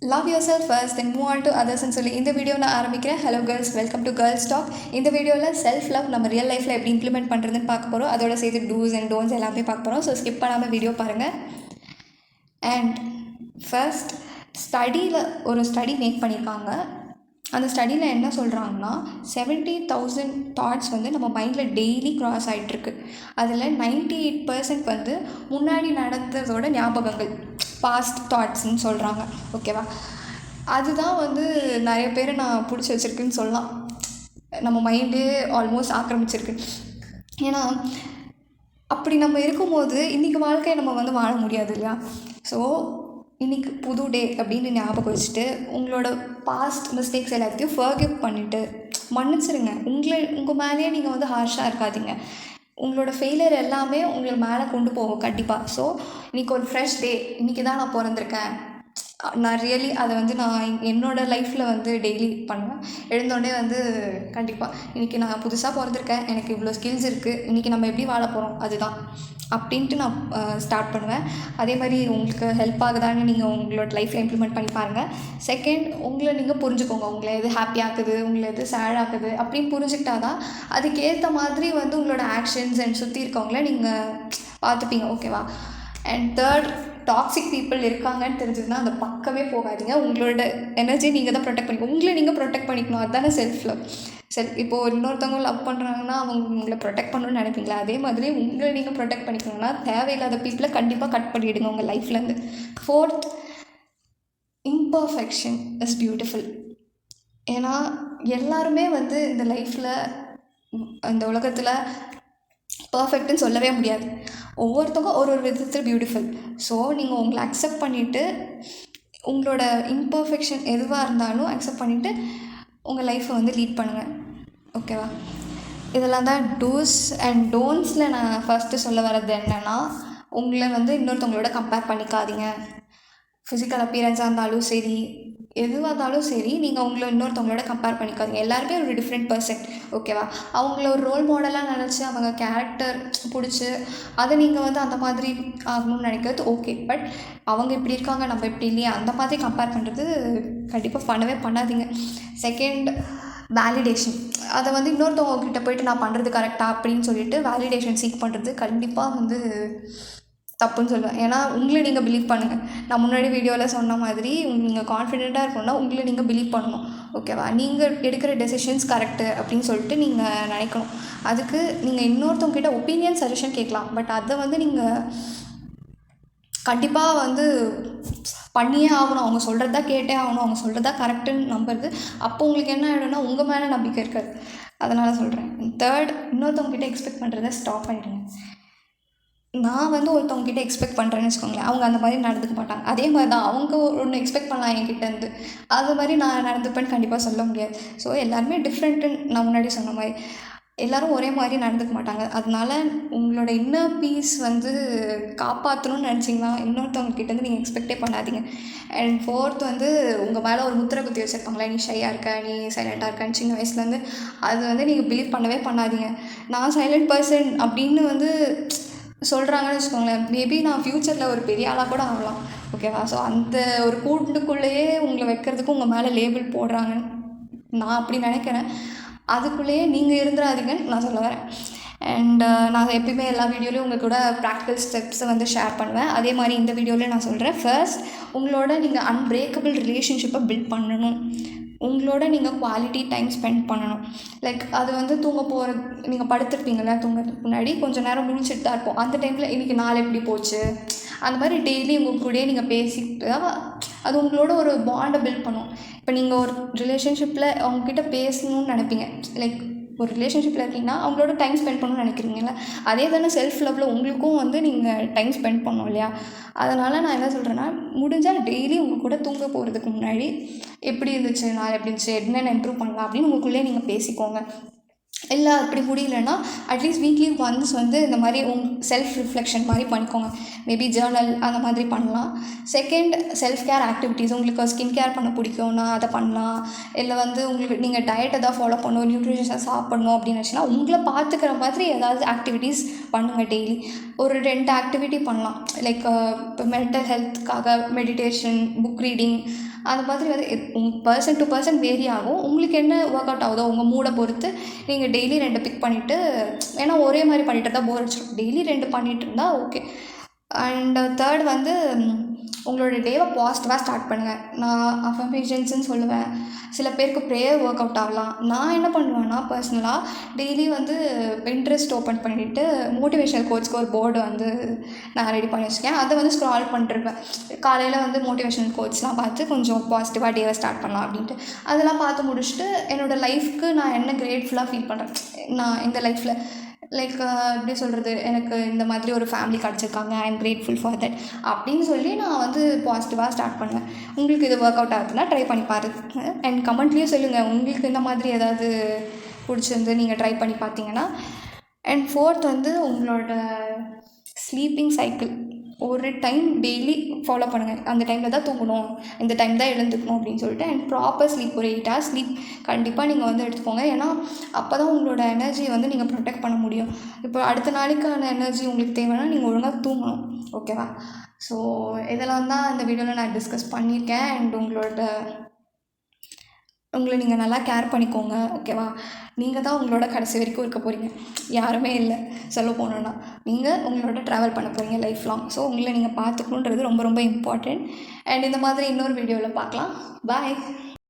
Love yourself first then move on to அதர்ஸ்ன்னு சொல்லி இந்த வீடியோ நான் ஆரம்பிக்கிறேன். Hello girls, welcome to girls talk. இந்த வீடியோவில் செல்ஃப் லவ் நம்ம ரியல் லைஃப்பில் எப்படி இம்ப்ளிமெண்ட் பண்ணுறதுன்னு பார்க்க போகிறோம். அதோட சேர்த்து டூஸ் அண்ட் டோன்ஸ் எல்லாமே பார்க்க போகிறோம். ஸோ ஸ்கிப் பண்ணாமல் வீடியோ பாருங்கள். அண்ட் ஃபர்ஸ்ட் ஸ்டடியில் ஒரு ஸ்டடி மேக் பண்ணியிருக்காங்க. அந்த ஸ்டடியில் என்ன சொல்கிறாங்கன்னா 70,000 தாட்ஸ் வந்து நம்ம மைண்டில் டெய்லி க்ராஸ் ஆகிட்டுருக்கு. அதில் 98% வந்து முன்னாடி நடந்ததோட ஞாபகங்கள், பாஸ்ட் தாட்ஸ்ன்னு சொல்கிறாங்க. ஓகேவா? அதுதான் வந்து நிறைய பேரை நான் பிடிச்சி வச்சுருக்குன்னு சொல்லலாம். நம்ம மைண்டே ஆல்மோஸ்ட் ஆக்கிரமிச்சிருக்கு. ஏன்னா அப்படி நம்ம இருக்கும்போது இன்றைக்கி வாழ்க்கையை நம்ம வந்து வாழ முடியாது இல்லையா? ஸோ இன்றைக்கி புது டே அப்படின்னு ஞாபகம் வச்சுட்டு உங்களோட பாஸ்ட் மிஸ்டேக்ஸ் எல்லாத்தையும் ஃபர்கிவ் பண்ணிவிட்டு மன்னிச்சிருங்க. உங்கள் மேலேயே நீங்கள் வந்து ஹார்ஷாக இருக்காதீங்க. உங்களோட ஃபெயிலியர் எல்லாமே உங்களை மேலே கொண்டு போகும் கண்டிப்பாக. ஸோ இன்றைக்கி ஒரு ஃப்ரெஷ் டே, இன்றைக்கி தான் நான் பிறந்திருக்கேன். நான் ரியலி அதை வந்து நான் என்னோடய லைஃப்பில் வந்து டெய்லி பண்ணுவேன். எழுந்தோடனே வந்து கண்டிப்பாக இன்றைக்கி நான் புதுசாக பிறந்திருக்கேன், எனக்கு இவ்வளோ ஸ்கில்ஸ் இருக்குது, இன்றைக்கி நம்ம எப்படி வாழ போகிறோம் அதுதான் அப்படின்ட்டு நான் ஸ்டார்ட் பண்ணுவேன். அதே மாதிரி உங்களுக்கு ஹெல்ப் ஆகுதான்னு நீங்கள் உங்களோட லைஃப்பில் இம்ப்ளிமெண்ட் பண்ணி பாருங்கள். செகண்ட், உங்களை நீங்கள் புரிஞ்சுக்கோங்க. உங்களை எது ஹாப்பி ஆக்குது, உங்களை எது சேட் ஆக்குது அப்படின்னு புரிஞ்சுக்கிட்டா தான் அதுக்கேற்ற மாதிரி வந்து உங்களோட ஆக்ஷன்ஸ் அண்ட் சுற்றி இருக்கவங்கள நீங்கள் பார்த்துப்பீங்க. ஓகேவா? அண்ட் தேர்ட், டாக்ஸிக் பீப்புள் இருக்காங்கன்னு தெரிஞ்சதுன்னா அந்த பக்கமே போகாதீங்க. உங்களோட எனர்ஜி நீங்கள் தான் ப்ரொடெக்ட் பண்ணிக்கணும். உங்களை நீங்கள் ப்ரொடெக்ட் பண்ணிக்கணும். அதுதானே செல்ஃப் லவ். இப்போது இன்னொருத்தவங்க லவ் பண்ணுறாங்கன்னா அவங்க உங்களை ப்ரொடெக்ட் பண்ணணும்னு நினைப்பீங்களா? அதே மாதிரி உங்களை நீங்கள் ப்ரொடெக்ட் பண்ணிக்கணும்னா தேவையில்லாத பீப்புளை கண்டிப்பாக கட் பண்ணிவிடுங்க உங்கள் லைஃப்லேருந்து. Fourth, imperfection is beautiful. ஏன்னா எல்லாருமே வந்து இந்த லைஃப்பில், இந்த உலகத்தில் பர்ஃபெக்ட்டுன்னு சொல்லவே முடியாது. ஒவ்வொருத்தவங்க ஒரு ஒரு விதத்தில் பியூட்டிஃபுல். ஸோ நீங்கள் உங்களை அக்செப்ட் பண்ணிவிட்டு உங்களோட இம்பர்ஃபெக்ஷன் எதுவாக இருந்தாலும் அக்செப்ட் பண்ணிவிட்டு உங்கள் லைஃப்பை வந்து லீட் பண்ணுங்கள். ஓகேவா? இதெல்லாம் தான் டூஸ் அண்ட் டோன்ட்ஸில் நான் ஃபஸ்ட்டு சொல்ல வர்றது என்னென்னா, உங்களை வந்து இன்னொருத்தவங்களோட கம்பேர் பண்ணிக்காதீங்க. ஃபிசிக்கல் அப்பியரன்ஸாக இருந்தாலும் சரி, எதுவாக இருந்தாலும் சரி, நீங்கள் உங்களை இன்னொருத்தவங்களோட கம்பேர் பண்ணிக்காதீங்க. எல்லாருமே ஒரு டிஃப்ரெண்ட் பர்சன். ஓகேவா? அவங்கள ஒரு ரோல் மாடலாக நினச்சி அவங்க கேரக்டர் பிடிச்சி அதை நீங்கள் வந்து அந்த மாதிரி ஆகணும்னு நினைக்கிறது ஓகே. பட் அவங்க இப்படி இருக்காங்க, நம்ம இப்படி இல்லையா, அந்த மாதிரி கம்பேர் பண்ணுறது கண்டிப்பாக பண்ணவே பண்ணாதீங்க. Second, validation. அதை வந்து இன்னொருத்தவங்கக்கிட்ட போய்ட்டு நான் பண்ணுறது கரெக்டாக அப்படின்னு சொல்லிட்டு வேலிடேஷன் சீக் பண்ணுறது கண்டிப்பாக வந்து தப்புன்னு சொல்லுவேன். ஏன்னா உங்களை நீங்கள் பிலீவ் பண்ணுங்கள். நான் முன்னாடி வீடியோவில் சொன்ன மாதிரி நீங்கள் கான்ஃபிடெண்ட்டாக இருக்கணும்னா உங்களை நீங்கள் பிலீவ் பண்ணணும். ஓகேவா? நீங்கள் எடுக்கிற டெசிஷன்ஸ் கரெக்டு அப்படின்னு சொல்லிட்டு நீங்கள் நினைக்கணும். அதுக்கு நீங்கள் இன்னொருத்தவங்ககிட்ட ஒப்பீனியன் சஜஷன் கேட்கலாம். பட் அதை வந்து நீங்கள் கண்டிப்பாக வந்து பண்ணியே ஆகணும். அவங்க சொல்கிறதா கேட்டே ஆகணும். அவங்க சொல்கிறதா கரெக்டுன்னு நம்புறது. அப்போ உங்களுக்கு என்ன ஆகிடும்னா உங்கள் மேலே நம்பிக்கை இருக்காது. அதனால் சொல்கிறேன். தேர்ட், இன்னொருத்தவங்ககிட்ட எக்ஸ்பெக்ட் பண்ணுறதை ஸ்டாப் பண்ணிவிடுங்க. நான் வந்து ஒருத்தவங்ககிட்ட எக்ஸ்பெக்ட் பண்ணுறேன்னு வச்சுக்கோங்களேன், அவங்க அந்த மாதிரி நடந்துக்க மாட்டாங்க. அதே மாதிரி தான் அவங்க ஒன்று எக்ஸ்பெக்ட் பண்ணலாம் என்கிட்டேருந்து. அது மாதிரி நான் நடந்துப்பேன்னு கண்டிப்பாக சொல்ல முடியாது. ஸோ எல்லாருமே டிஃப்ரெண்ட்டுன்னு நான் முன்னாடி சொன்ன மாதிரி எல்லோரும் ஒரே மாதிரி நடந்துக்க மாட்டாங்க. அதனால உங்களோட இன்னர் பீஸ் வந்து காப்பாற்றணும்னு நினச்சிங்கன்னா இன்னொருத்தவங்ககிட்டேருந்து நீங்கள் எக்ஸ்பெக்டே பண்ணாதீங்க. அண்ட் ஃபோர்த் வந்து உங்கள் மேலே ஒரு முத்திரை குத்தி வச்சுருப்பாங்களே, நீ ஷையாக இருக்க, நீ சைலண்ட்டாக இருக்கான்னு சின்ன வயசுலேருந்து, அது வந்து நீங்கள் பிலீவ் பண்ணவே பண்ணாதீங்க. நான் சைலண்ட் பர்சன் அப்படின்னு வந்து சொல்கிறாங்கன்னு வச்சுக்கோங்களேன், மேபி நான் ஃப்யூச்சரில் ஒரு பெரிய ஆளாக கூட ஆகலாம். ஓகேவா? ஸோ அந்த ஒரு கூண்டுக்குள்ளேயே உங்களை வைக்கிறதுக்கு உங்கள் மேலே லேபிள் போடுறாங்கன்னு நான் அப்படி நினைக்கிறேன். அதுக்குள்ளேயே நீங்கள் இருந்துடாதீங்கன்னு நான் சொல்ல வரேன். அண்ட் நான் எப்பயுமே எல்லா வீடியோலையும் உங்கள் கூட ப்ராக்டிக்கல் ஸ்டெப்ஸை வந்து ஷேர் பண்ணுவேன். அதே மாதிரி இந்த வீடியோவில் நான் சொல்கிறேன். ஃபர்ஸ்ட், உங்களோட நீங்கள் அன்பிரேக்கபிள் ரிலேஷன்ஷிப்பை பில்ட் பண்ணணும். உங்களோட நீங்கள் குவாலிட்டி டைம் ஸ்பெண்ட் பண்ணணும். லைக் அது வந்து தூங்க போகிற, நீங்கள் படுத்துருப்பீங்களா, தூங்குறதுக்கு முன்னாடி கொஞ்சம் நேரம் முழிச்சிட்டு தான் இருப்போம். அந்த டைமில் இன்றைக்கி நாள் எப்படி போச்சு, அந்த மாதிரி டெய்லி உங்கள் கூடயே நீங்கள் பேசிக்கிட்டு அது உங்களோட ஒரு பாண்டை பில்ட் பண்ணும். இப்போ நீங்கள் ஒரு ரிலேஷன்ஷிப்பில் அவங்கக்கிட்ட பேசணும்னு நினைப்பீங்க. லைக் ஒரு ரிலேஷன்ஷிப்பில் இருக்கீங்கன்னா அவங்களோட டைம் ஸ்பெண்ட் பண்ணணும்னு நினைக்கிறீங்களா? அதே தானே செல்ஃப் லவ்வில் உங்களுக்கும் வந்து நீங்கள் டைம் ஸ்பெண்ட் பண்ணணும் இல்லையா? அதனால் நான் என்ன சொல்கிறேன்னா, முடிஞ்சால் டெய்லி உங்கள் கூட தூங்க போகிறதுக்கு முன்னாடி எப்படி இருந்துச்சு, நாள் எப்படி இருந்துச்சு, என்னென்ன இம்ப்ரூவ் பண்ணலாம் அப்படின்னு உங்களுக்குள்ளே நீங்கள் பேசிக்கோங்க. இல்லை அப்படி முடியலன்னா அட்லீஸ்ட் வீக்லி ஒன்ஸ் வந்து இந்த மாதிரி செல்ஃப் ரிஃப்ளெக்ஷன் மாதிரி பண்ணிக்கோங்க. மேபி ஜேர்னல் அந்த மாதிரி பண்ணலாம். Second, self care activities. உங்களுக்கு ஸ்கின் கேர் பண்ண பிடிக்கும்னா அதை பண்ணலாம். இல்லை வந்து உங்களுக்கு நீங்கள் டயட்டை தான் ஃபாலோ பண்ணணும், நியூட்ரிஷன்ஸாக சாப்பிட்ணும் அப்படின்னு நினச்சின்னா உங்களை பார்த்துக்கிற மாதிரி ஏதாவது ஆக்டிவிட்டீஸ் பண்ணுங்கள். டெய்லி ஒரு 2 ஆக்டிவிட்டி பண்ணலாம். லைக் இப்போ மென்டல் ஹெல்த்துக்காக மெடிடேஷன், புக் ரீடிங், அந்த மாதிரி வந்து பர்சன் டு பர்சன் வேரி ஆகும். உங்களுக்கு என்ன ஒர்க் அவுட் ஆகுதோ உங்கள் மூடை பொறுத்து நீங்கள் டெய்லி 2 பிக் பண்ணிவிட்டு, ஏன்னா ஒரே மாதிரி பண்ணிட்டு இருந்தால் போர் அடிச்சிடும். டெய்லி 2 பண்ணிகிட்டு இருந்தால் ஓகே. அண்ட் தேர்ட் வந்து உங்களோட டேவை பாசிட்டிவாக ஸ்டார்ட் பண்ணுங்கள். நான் அஃபர்மேஷன்ஸ்னு சொல்லுவேன். சில பேருக்கு ப்ரேயர் ஒர்க் அவுட் ஆகலாம். நான் என்ன பண்ணுவேன்னா பர்சனலாக டெய்லி வந்து பின்ட்ரெஸ்ட் ஓப்பன் பண்ணிவிட்டு மோட்டிவேஷனல் கோட்ஸ்க்கு ஒரு போர்டு வந்து நான் ரெடி பண்ணி வச்சுருக்கேன். அதை வந்து ஸ்க்ரால் பண்ணிருப்பேன். காலையில் வந்து மோட்டிவேஷனல் கோட்ஸ்லாம் பார்த்து கொஞ்சம் பாசிட்டிவாக டேவை ஸ்டார்ட் பண்ணலாம் அப்படின்ட்டு அதெல்லாம் பார்த்து முடிச்சுட்டு என்னோடய லைஃப்க்கு நான் என்ன கிரேட்ஃபுல்லாக ஃபீல் பண்ணுறேன். நான் இந்த லைஃப்பில் லைக் எப்படி சொல்கிறது, எனக்கு இந்த மாதிரி ஒரு ஃபேமிலி கிடச்சிருக்காங்க, I am grateful for that அப்படின்னு சொல்லி நான் வந்து பாசிட்டிவாக ஸ்டார்ட் பண்ணுவேன். உங்களுக்கு இது ஒர்க் அவுட் ஆகுதுன்னா ட்ரை பண்ணி பாருங்க. அண்ட் கமெண்ட்லேயும் சொல்லுங்கள் உங்களுக்கு இந்த மாதிரி ஏதாவது பிடிச்சிருந்து நீங்கள் ட்ரை பண்ணி பார்த்தீங்கன்னா. அண்ட் ஃபோர்த் வந்து உங்களோட ஸ்லீப்பிங் சைக்கிள் ஒரு டைம் டெய்லி ஃபாலோ பண்ணுங்கள். அந்த டைமில் தான் தூங்கணும், இந்த டைம் தான் எழுந்துக்கணும் அப்படின்னு சொல்லிட்டு. அண்ட் ப்ராப்பர் ஸ்லீப், ஒரு 8 hours ஸ்லீப் கண்டிப்பாக நீங்கள் வந்து எடுத்துக்கோங்க. ஏன்னா அப்போ தான் உங்களோட எனர்ஜியை வந்து நீங்கள் ப்ரொடெக்ட் பண்ண முடியும். இப்போ அடுத்த நாளைக்கான எனர்ஜி உங்களுக்கு தேவைன்னா நீங்கள் ஒழுங்காக தூங்கணும். ஓகேவா? ஸோ இதெல்லாம் தான் இந்த வீடியோவில் நான் டிஸ்கஸ் பண்ணியிருக்கேன். அண்ட் உங்களை நீங்கள் நல்லா கேர் பண்ணிக்கோங்க. ஓகேவா? நீங்கள் தான் உங்களோட கடைசி வரைக்கும் இருக்க போகிறீங்க. யாருமே இல்லை சொல்ல போனோன்னா. நீங்கள் உங்களோட ட்ராவல் பண்ண போகிறீங்க லைஃப் லாங். ஸோ உங்களை நீங்கள் பார்த்துக்கணுன்றது ரொம்ப ரொம்ப இம்பார்ட்டண்ட். அண்ட் இந்த மாதிரி இன்னொரு வீடியோவில் பார்க்கலாம். பாய்.